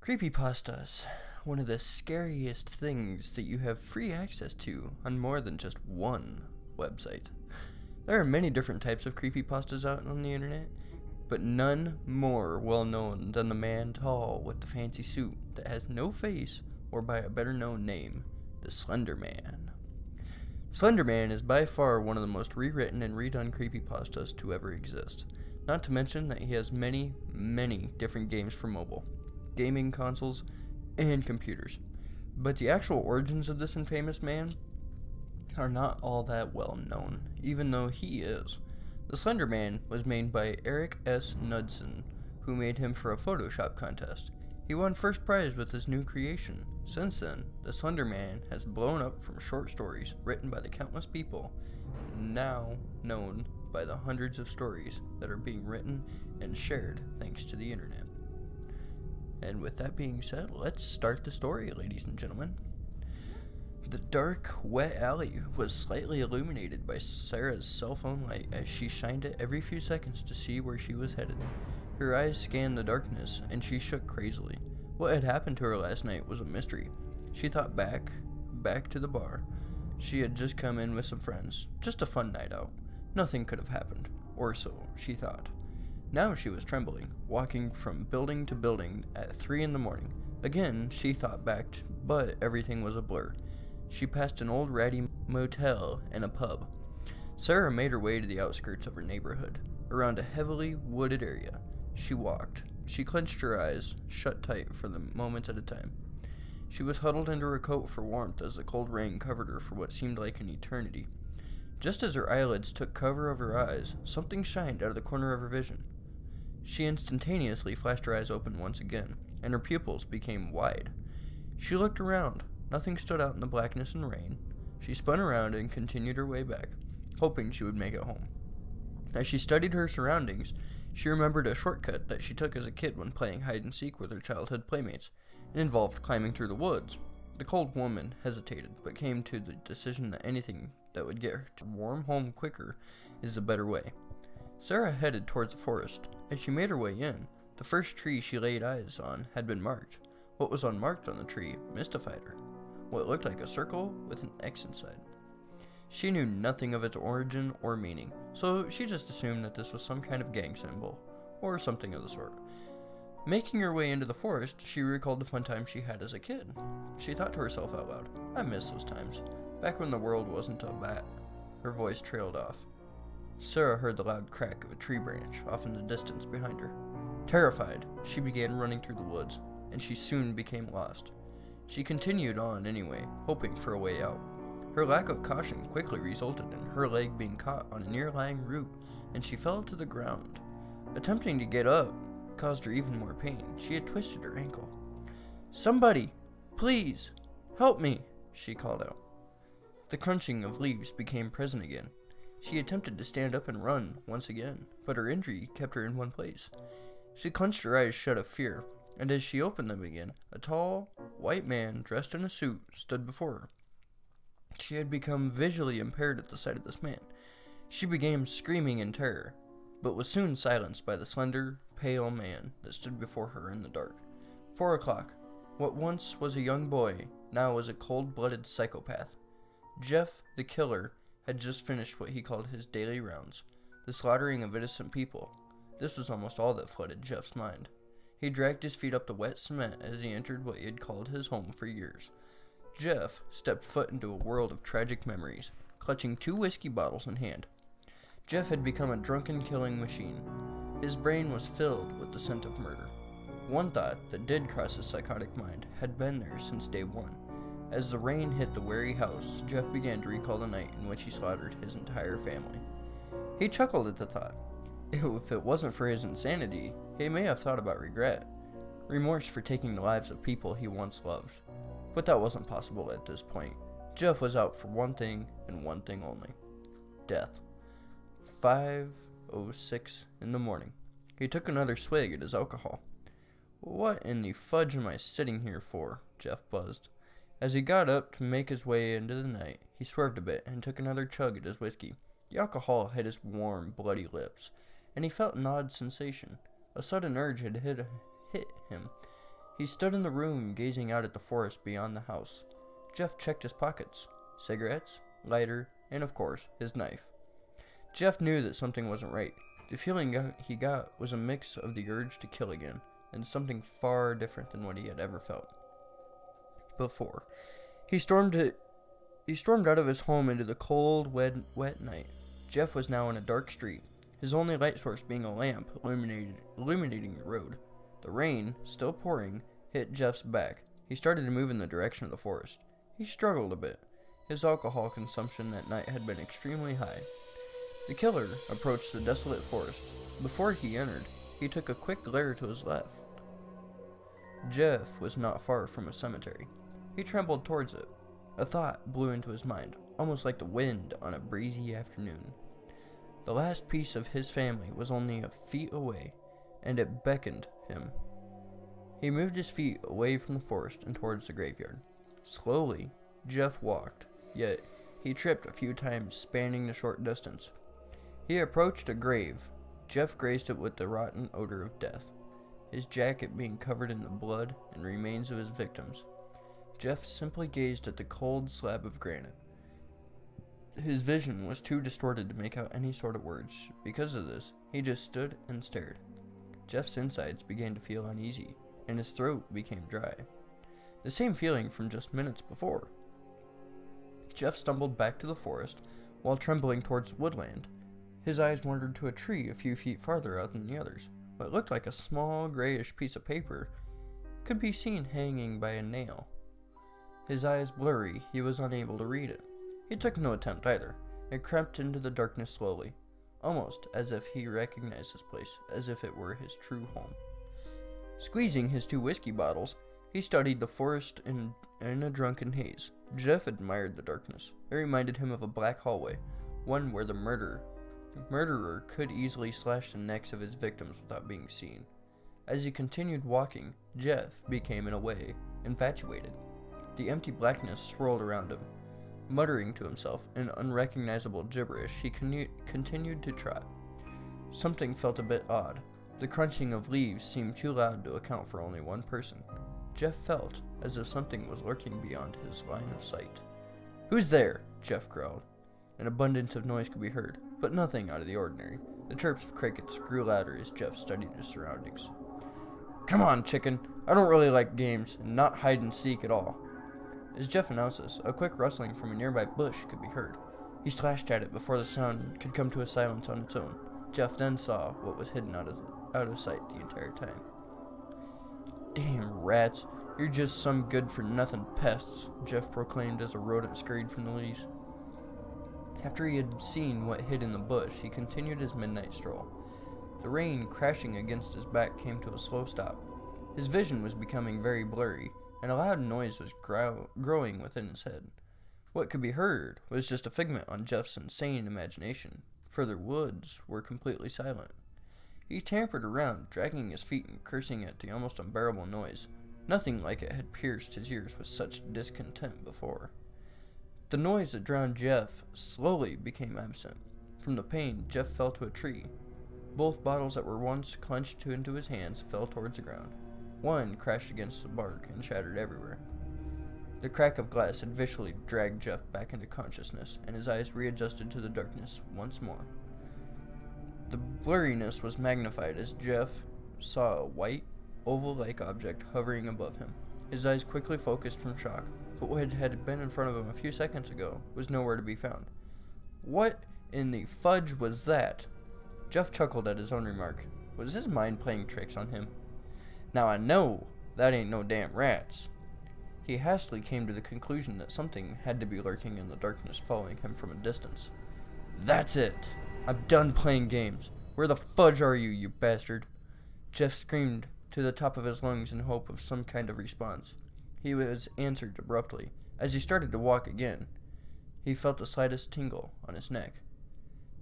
Creepypastas, one of the scariest things that you have free access to on more than just one website. There are many different types of creepypastas out on the internet, but none more well known than the man tall with the fancy suit that has no face, or by a better known name, the Slender Man. Slender Man is by far one of the most rewritten and redone creepypastas to ever exist, not to mention that he has many, many different games for mobile, gaming consoles, and computers. But the actual origins of this infamous man are not all that well known, even though he is. The Slender Man was made by Eric S. Knudsen, who made him for a Photoshop contest. He won first prize with his new creation. Since then, the Slender Man has blown up from short stories written by the countless people, now known by the hundreds of stories that are being written and shared thanks to the internet. And with that being said, let's start the story, ladies and gentlemen. The dark, wet alley was slightly illuminated by Sarah's cell phone light as she shined it every few seconds to see where she was headed. Her eyes scanned the darkness, and she shook crazily. What had happened to her last night was a mystery. She thought back to the bar. She had just come in with some friends, just a fun night out. Nothing could have happened, or so she thought. Now she was trembling, walking from building to building at 3 in the morning. Again, she thought back, but everything was a blur. She passed an old ratty motel and a pub. Sarah made her way to the outskirts of her neighborhood, around a heavily wooded area. She walked. She clenched her eyes, shut tight for the moments at a time. She was huddled into her coat for warmth as the cold rain covered her for what seemed like an eternity. Just as her eyelids took cover of her eyes, something shined out of the corner of her vision. She instantaneously flashed her eyes open once again, and her pupils became wide. She looked around. Nothing stood out in the blackness and rain. She spun around and continued her way back, hoping she would make it home. As she studied her surroundings, she remembered a shortcut that she took as a kid when playing hide-and-seek with her childhood playmates. It involved climbing through the woods. The cold woman hesitated, but came to the decision that anything that would get her to a warm home quicker is a better way. Sarah headed towards the forest. As she made her way in, the first tree she laid eyes on had been marked. What was unmarked on the tree mystified her. What looked like a circle with an X inside. She knew nothing of its origin or meaning, so she just assumed that this was some kind of gang symbol, or something of the sort. Making her way into the forest, she recalled the fun time she had as a kid. She thought to herself out loud, I miss those times, back when the world wasn't a bat. Her voice trailed off. Sarah heard the loud crack of a tree branch off in the distance behind her. Terrified, she began running through the woods, and she soon became lost. She continued on anyway, hoping for a way out. Her lack of caution quickly resulted in her leg being caught on a near-lying root, and she fell to the ground. Attempting to get up caused her even more pain. She had twisted her ankle. "Somebody, please, help me," she called out. The crunching of leaves became present again. She attempted to stand up and run once again, but her injury kept her in one place. She clenched her eyes shut of fear, and as she opened them again, a tall, white man dressed in a suit stood before her. She had become visually impaired at the sight of this man. She began screaming in terror, but was soon silenced by the slender, pale man that stood before her in the dark. 4 o'clock. What once was a young boy, now was a cold-blooded psychopath. Jeff, the killer, had just finished what he called his daily rounds, the slaughtering of innocent people. This was almost all that flooded Jeff's mind. He dragged his feet up the wet cement as he entered what he had called his home for years. Jeff stepped foot into a world of tragic memories, clutching 2 whiskey bottles in hand. Jeff had become a drunken killing machine. His brain was filled with the scent of murder. One thought that did cross his psychotic mind had been there since day one. As the rain hit the weary house, Jeff began to recall the night in which he slaughtered his entire family. He chuckled at the thought. If it wasn't for his insanity, he may have thought about regret, remorse for taking the lives of people he once loved. But that wasn't possible at this point. Jeff was out for one thing and one thing only: death. 5:06 in the morning. He took another swig at his alcohol. "What in the fudge am I sitting here for?" Jeff buzzed. As he got up to make his way into the night, he swerved a bit and took another chug at his whiskey. The alcohol hit his warm, bloody lips, and he felt an odd sensation. A sudden urge had hit him. He stood in the room, gazing out at the forest beyond the house. Jeff checked his pockets. Cigarettes, lighter, and of course, his knife. Jeff knew that something wasn't right. The feeling he got was a mix of the urge to kill again, and something far different than what he had ever felt before. He stormed out of his home into the cold, wet night. Jeff was now in a dark street, his only light source being a lamp illuminating the road. The rain, still pouring, hit Jeff's back. He started to move in the direction of the forest. He struggled a bit. His alcohol consumption that night had been extremely high. The killer approached the desolate forest. Before he entered, he took a quick glare to his left. Jeff was not far from a cemetery. He trembled towards it. A thought blew into his mind, almost like the wind on a breezy afternoon. The last piece of his family was only a feet away, and it beckoned him. He moved his feet away from the forest and towards the graveyard. Slowly, Jeff walked, yet he tripped a few times, spanning the short distance. He approached a grave. Jeff grazed it with the rotten odor of death, his jacket being covered in the blood and remains of his victims. Jeff simply gazed at the cold slab of granite. His vision was too distorted to make out any sort of words. Because of this, he just stood and stared. Jeff's insides began to feel uneasy, and his throat became dry. The same feeling from just minutes before. Jeff stumbled back to the forest while trembling towards woodland. His eyes wandered to a tree a few feet farther out than the others. What looked like a small grayish piece of paper could be seen hanging by a nail. His eyes blurry, he was unable to read it. He took no attempt either. It crept into the darkness slowly, almost as if he recognized this place, as if it were his true home. Squeezing his 2 whiskey bottles, he studied the forest in a drunken haze. Jeff admired the darkness. It reminded him of a black hallway, one where the murderer could easily slash the necks of his victims without being seen. As he continued walking, Jeff became, in a way, infatuated. The empty blackness swirled around him. Muttering to himself in unrecognizable gibberish, he continued to trot. Something felt a bit odd. The crunching of leaves seemed too loud to account for only one person. Jeff felt as if something was lurking beyond his line of sight. "Who's there?" Jeff growled. An abundance of noise could be heard, but nothing out of the ordinary. The chirps of crickets grew louder as Jeff studied his surroundings. "Come on, chicken. I don't really like games, and not hide and seek at all." As Jeff announced this, a quick rustling from a nearby bush could be heard. He slashed at it before the sound could come to a silence on its own. Jeff then saw what was hidden out of sight the entire time. "Damn rats, you're just some good-for-nothing pests," Jeff proclaimed as a rodent scurried from the leaves. After he had seen what hid in the bush, he continued his midnight stroll. The rain crashing against his back came to a slow stop. His vision was becoming very blurry, and a loud noise was growing within his head. What could be heard was just a figment on Jeff's insane imagination, for the woods were completely silent. He tampered around, dragging his feet and cursing at the almost unbearable noise. Nothing like it had pierced his ears with such discontent before. The noise that drowned Jeff slowly became absent. From the pain, Jeff fell to a tree. Both bottles that were once clenched into his hands fell towards the ground. One crashed against the bark and shattered everywhere. The crack of glass had viciously dragged Jeff back into consciousness, and his eyes readjusted to the darkness once more. The blurriness was magnified as Jeff saw a white, oval-like object hovering above him. His eyes quickly focused from shock, but what had been in front of him a few seconds ago was nowhere to be found. What in the fudge was that? Jeff chuckled at his own remark. Was his mind playing tricks on him? Now I know that ain't no damn rats. He hastily came to the conclusion that something had to be lurking in the darkness following him from a distance. "That's it! I'm done playing games. Where the fudge are you, you bastard?" Jeff screamed to the top of his lungs in hope of some kind of response. He was answered abruptly. As he started to walk again, he felt the slightest tingle on his neck.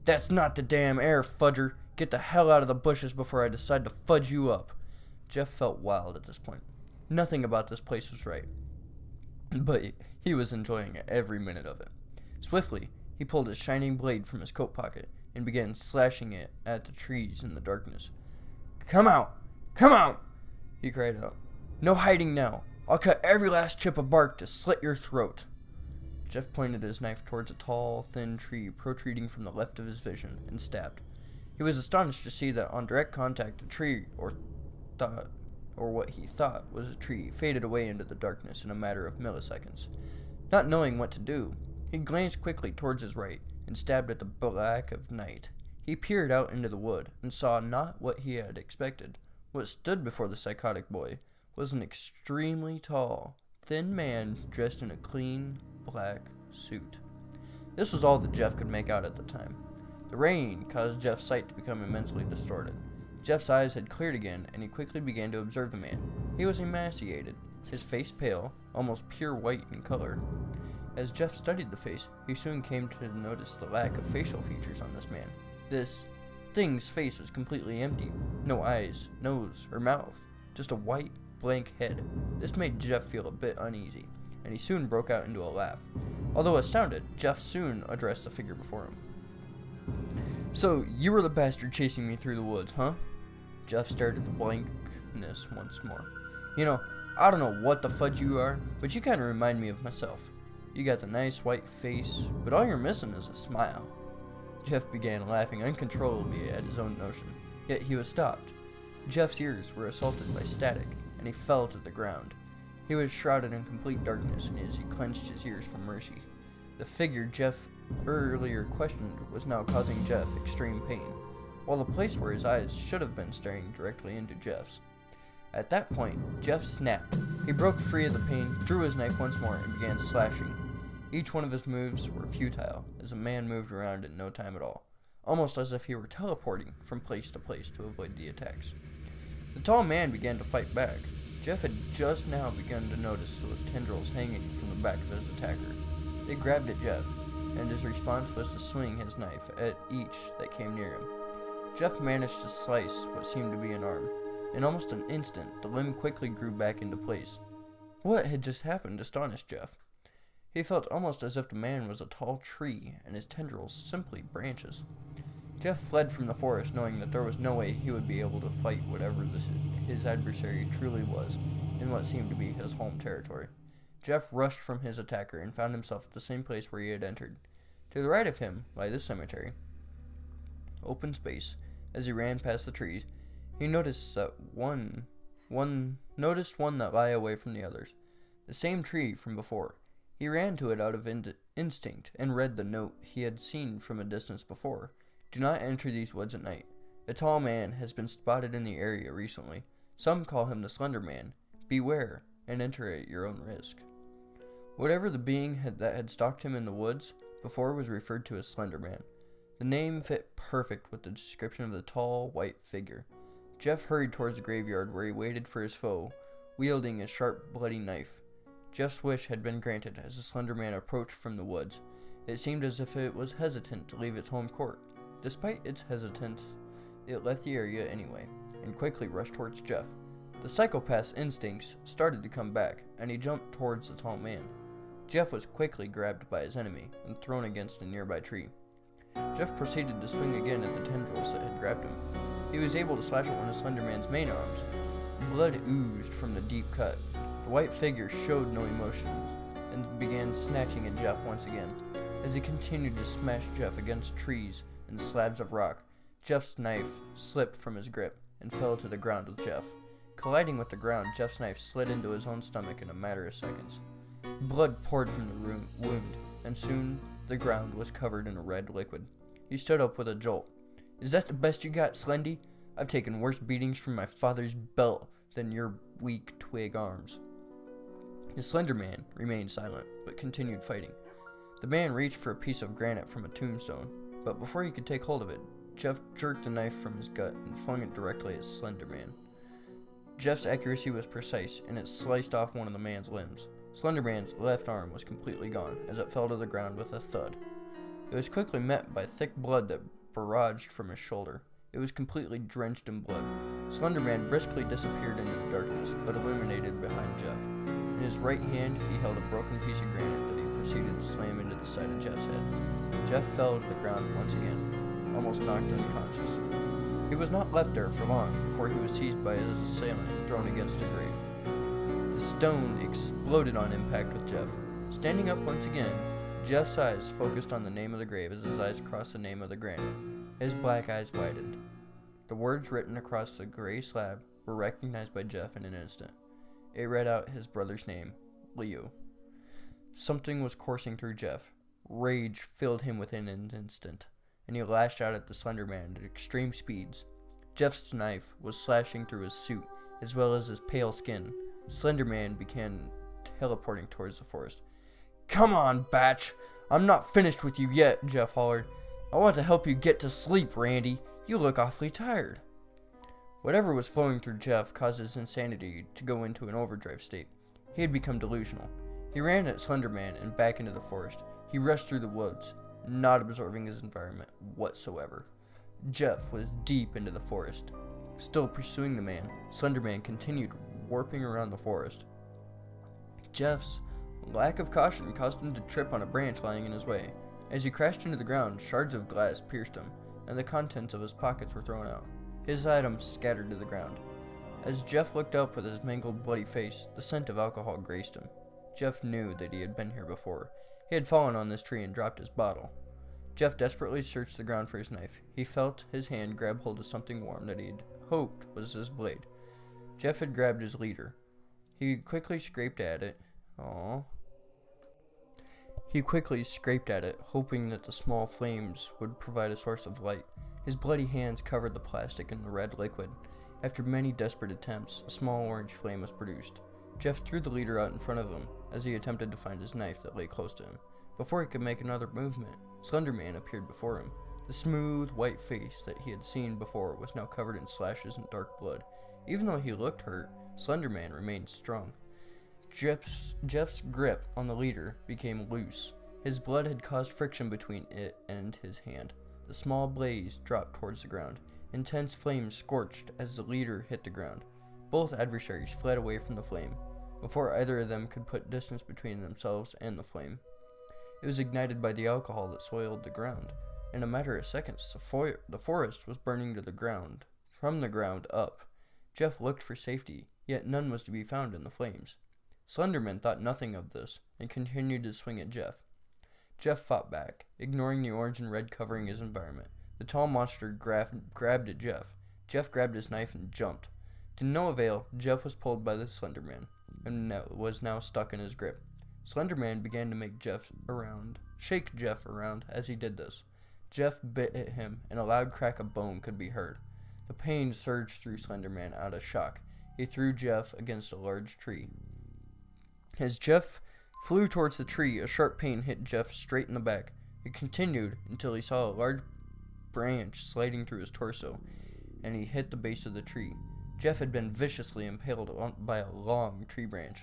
"That's not the damn air, fudger! Get the hell out of the bushes before I decide to fudge you up!" Jeff felt wild at this point. Nothing about this place was right, but he was enjoying every minute of it. Swiftly, he pulled his shining blade from his coat pocket and began slashing it at the trees in the darkness. "Come out! Come out!" he cried out. No hiding now. I'll cut every last chip of bark to slit your throat. Jeff pointed his knife towards a tall, thin tree protruding from the left of his vision and stabbed. He was astonished to see that on direct contact, the tree, or what he thought was a tree, faded away into the darkness in a matter of milliseconds. Not knowing what to do, he glanced quickly towards his right and stabbed at the black of night. He peered out into the wood and saw not what he had expected. What stood before the psychotic boy was an extremely tall, thin man dressed in a clean, black suit. This was all that Jeff could make out at the time. The rain caused Jeff's sight to become immensely distorted. Jeff's eyes had cleared again, and he quickly began to observe the man. He was emaciated, his face pale, almost pure white in color. As Jeff studied the face, he soon came to notice the lack of facial features on this man. This thing's face was completely empty. No eyes, nose, or mouth. Just a white, blank head. This made Jeff feel a bit uneasy, and he soon broke out into a laugh. Although astounded, Jeff soon addressed the figure before him. "So, you were the bastard chasing me through the woods, huh?" Jeff stared at the blankness once more. "You know, I don't know what the fudge you are, but you kind of remind me of myself. You got the nice white face, but all you're missing is a smile." Jeff began laughing uncontrollably at his own notion, yet he was stopped. Jeff's ears were assaulted by static, and he fell to the ground. He was shrouded in complete darkness, and as he clenched his ears for mercy, the figure Jeff earlier questioned was now causing Jeff extreme pain, while the place where his eyes should have been staring directly into Jeff's. At that point, Jeff snapped. He broke free of the pain, drew his knife once more, and began slashing. Each one of his moves were futile, as the man moved around in no time at all, almost as if he were teleporting from place to place to avoid the attacks. The tall man began to fight back. Jeff had just now begun to notice the tendrils hanging from the back of his attacker. They grabbed at Jeff, and his response was to swing his knife at each that came near him. Jeff managed to slice what seemed to be an arm. In almost an instant, the limb quickly grew back into place. What had just happened astonished Jeff. He felt almost as if the man was a tall tree, and his tendrils simply branches. Jeff fled from the forest, knowing that there was no way he would be able to fight whatever his adversary truly was, in what seemed to be his home territory. Jeff rushed from his attacker and found himself at the same place where he had entered. To the right of him lay the cemetery. Open space. As he ran past the trees, he noticed one that lay away from the others. The same tree from before. He ran to it out of instinct and read the note he had seen from a distance before. "Do not enter these woods at night. A tall man has been spotted in the area recently. Some call him the Slender Man. Beware and enter at your own risk." Whatever the being that had stalked him in the woods before was referred to as Slender Man. The name fit perfect with the description of the tall, white figure. Jeff hurried towards the graveyard where he waited for his foe, wielding a sharp, bloody knife. Jeff's wish had been granted as the Slender Man approached from the woods. It seemed as if it was hesitant to leave its home court. Despite its hesitance, it left the area anyway, and quickly rushed towards Jeff. The psychopath's instincts started to come back, and he jumped towards the tall man. Jeff was quickly grabbed by his enemy and thrown against a nearby tree. Jeff proceeded to swing again at the tendrils that had grabbed him. He was able to slash at one of Slender Man's main arms. Blood oozed from the deep cut. The white figure showed no emotions and began snatching at Jeff once again. As he continued to smash Jeff against trees and slabs of rock, Jeff's knife slipped from his grip and fell to the ground with Jeff. Colliding with the ground, Jeff's knife slid into his own stomach in a matter of seconds. Blood poured from the wound, and soon the ground was covered in a red liquid. He stood up with a jolt. "Is that the best you got, Slendy? I've taken worse beatings from my father's belt than your weak twig arms." The Slender Man remained silent, but continued fighting. The man reached for a piece of granite from a tombstone, but before he could take hold of it, Jeff jerked the knife from his gut and flung it directly at Slender Man. Jeff's accuracy was precise, and it sliced off one of the man's limbs. Slender Man's left arm was completely gone, as it fell to the ground with a thud. It was quickly met by thick blood that barraged from his shoulder. It was completely drenched in blood. Slender Man briskly disappeared into the darkness, but illuminated behind Jeff. In his right hand, he held a broken piece of granite that he proceeded to slam into the side of Jeff's head. Jeff fell to the ground once again, almost knocked unconscious. He was not left there for long before he was seized by his assailant and thrown against a grave. stone exploded on impact with Jeff. Standing up once again, Jeff's eyes focused on the name of the grave as his eyes crossed the name of the granite. His black eyes widened. The words written across the gray slab were recognized by Jeff in an instant. It read out his brother's name, Leo. Something was coursing through Jeff. Rage filled him within an instant, and he lashed out at the Slender Man at extreme speeds. Jeff's knife was slashing through his suit, as well as his pale skin. Slender Man began teleporting towards the forest. "Come on, Batch! I'm not finished with you yet," Jeff hollered. "I want to help you get to sleep, Randy. You look awfully tired." Whatever was flowing through Jeff caused his insanity to go into an overdrive state. He had become delusional. He ran at Slender Man and back into the forest. He rushed through the woods, not absorbing his environment whatsoever. Jeff was deep into the forest. Still pursuing the man, Slender Man continued warping around the forest. Jeff's lack of caution caused him to trip on a branch lying in his way. As he crashed into the ground, shards of glass pierced him, and the contents of his pockets were thrown out. His items scattered to the ground. As Jeff looked up with his mangled, bloody face, the scent of alcohol graced him. Jeff knew that he had been here before. He had fallen on this tree and dropped his bottle. Jeff desperately searched the ground for his knife. He felt his hand grab hold of something warm that he had hoped was his blade. Jeff had grabbed his leader. He quickly scraped at it. He quickly scraped at it, hoping that the small flames would provide a source of light. His bloody hands covered the plastic in the red liquid. After many desperate attempts, a small orange flame was produced. Jeff threw the leader out in front of him as he attempted to find his knife that lay close to him. Before he could make another movement, Slender Man appeared before him. The smooth, white face that he had seen before was now covered in slashes and dark blood. Even though he looked hurt, Slender Man remained strong. Jeff's grip on the leader became loose. His blood had caused friction between it and his hand. The small blaze dropped towards the ground. Intense flames scorched as the leader hit the ground. Both adversaries fled away from the flame, before either of them could put distance between themselves and the flame. It was ignited by the alcohol that soiled the ground. In a matter of seconds, the forest was burning to the ground, from the ground up. Jeff looked for safety, yet none was to be found in the flames. Slenderman thought nothing of this, and continued to swing at Jeff. Jeff fought back, ignoring the orange and red covering his environment. The tall monster grabbed at Jeff. Jeff grabbed his knife and jumped. To no avail, Jeff was pulled by the Slenderman, and was now stuck in his grip. Slenderman began to shake Jeff around as he did this. Jeff bit at him, and a loud crack of bone could be heard. The pain surged through Slenderman out of shock. He threw Jeff against a large tree. As Jeff flew towards the tree, a sharp pain hit Jeff straight in the back. It continued until he saw a large branch sliding through his torso, and he hit the base of the tree. Jeff had been viciously impaled by a long tree branch.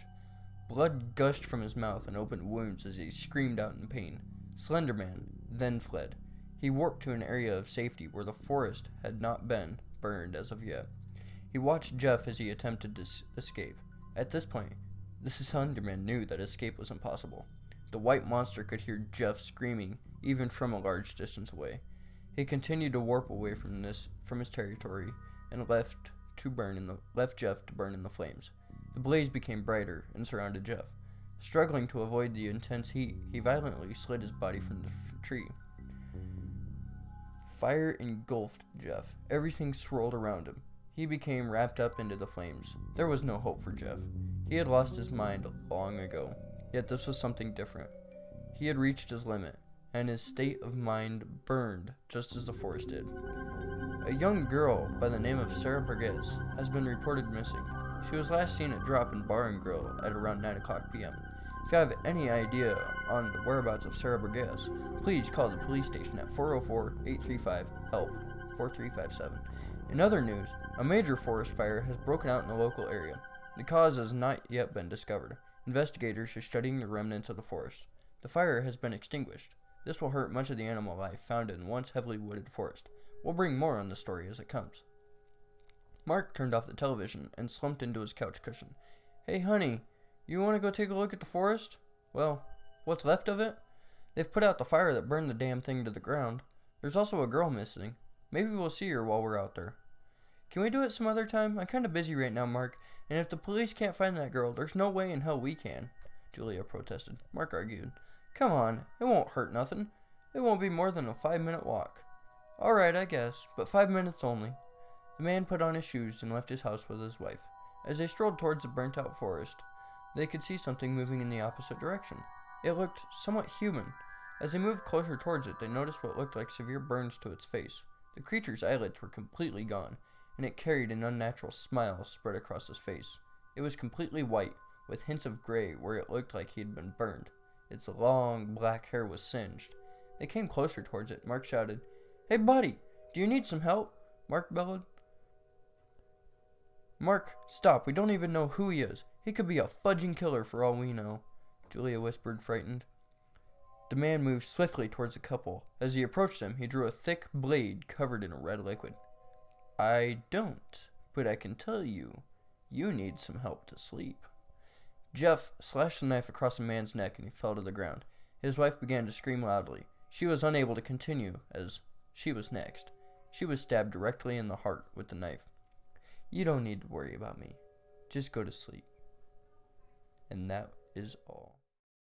Blood gushed from his mouth and opened wounds as he screamed out in pain. Slenderman then fled. He warped to an area of safety where the forest had not been burned as of yet. He watched Jeff as he attempted to escape. At this point, the Slenderman knew that escape was impossible. The white monster could hear Jeff screaming even from a large distance away. He continued to warp away from his territory and left Jeff to burn in the flames. The blaze became brighter and surrounded Jeff. Struggling to avoid the intense heat, he violently slid his body from the tree. Fire engulfed Jeff. Everything swirled around him. He became wrapped up into the flames. There was no hope for Jeff. He had lost his mind long ago, yet this was something different. He had reached his limit, and his state of mind burned just as the forest did. A young girl by the name of Sarah Burgess has been reported missing. She was last seen at Drop and Bar and Grill at around 9 o'clock p.m. If you have any idea on the whereabouts of Sarah Burgess, please call the police station at 404-835-HELP 4357. In other news, a major forest fire has broken out in the local area. The cause has not yet been discovered. Investigators are studying the remnants of the forest. The fire has been extinguished. This will hurt much of the animal life found in once heavily wooded forest. We'll bring more on the story as it comes. Mark turned off the television and slumped into his couch cushion. "Hey, honey, you want to go take a look at the forest? Well, what's left of it? They've put out the fire that burned the damn thing to the ground. There's also a girl missing. Maybe we'll see her while we're out there." Can we do it some other time? I'm kind of busy right now, Mark, and if the police can't find that girl, there's no way in hell we can, Julia protested. Mark argued. Come on, it won't hurt nothing. It won't be more than a 5-minute walk. Alright, I guess, but 5 minutes only. The man put on his shoes and left his house with his wife. As they strolled towards the burnt-out forest, they could see something moving in the opposite direction. It looked somewhat human. As they moved closer towards it, they noticed what looked like severe burns to its face. The creature's eyelids were completely gone, and it carried an unnatural smile spread across his face. It was completely white, with hints of gray where it looked like he had been burned. Its long, black hair was singed. They came closer towards it. Mark shouted, Hey, buddy, do you need some help? Mark bellowed. Mark, stop. We don't even know who he is. He could be a fudging killer for all we know, Julia whispered, frightened. The man moved swiftly towards the couple. As he approached them, he drew a thick blade covered in a red liquid. I don't, but I can tell you, you need some help to sleep. Jeff slashed the knife across the man's neck and he fell to the ground. His wife began to scream loudly. She was unable to continue as she was next. She was stabbed directly in the heart with the knife. You don't need to worry about me. Just go to sleep. And that is all.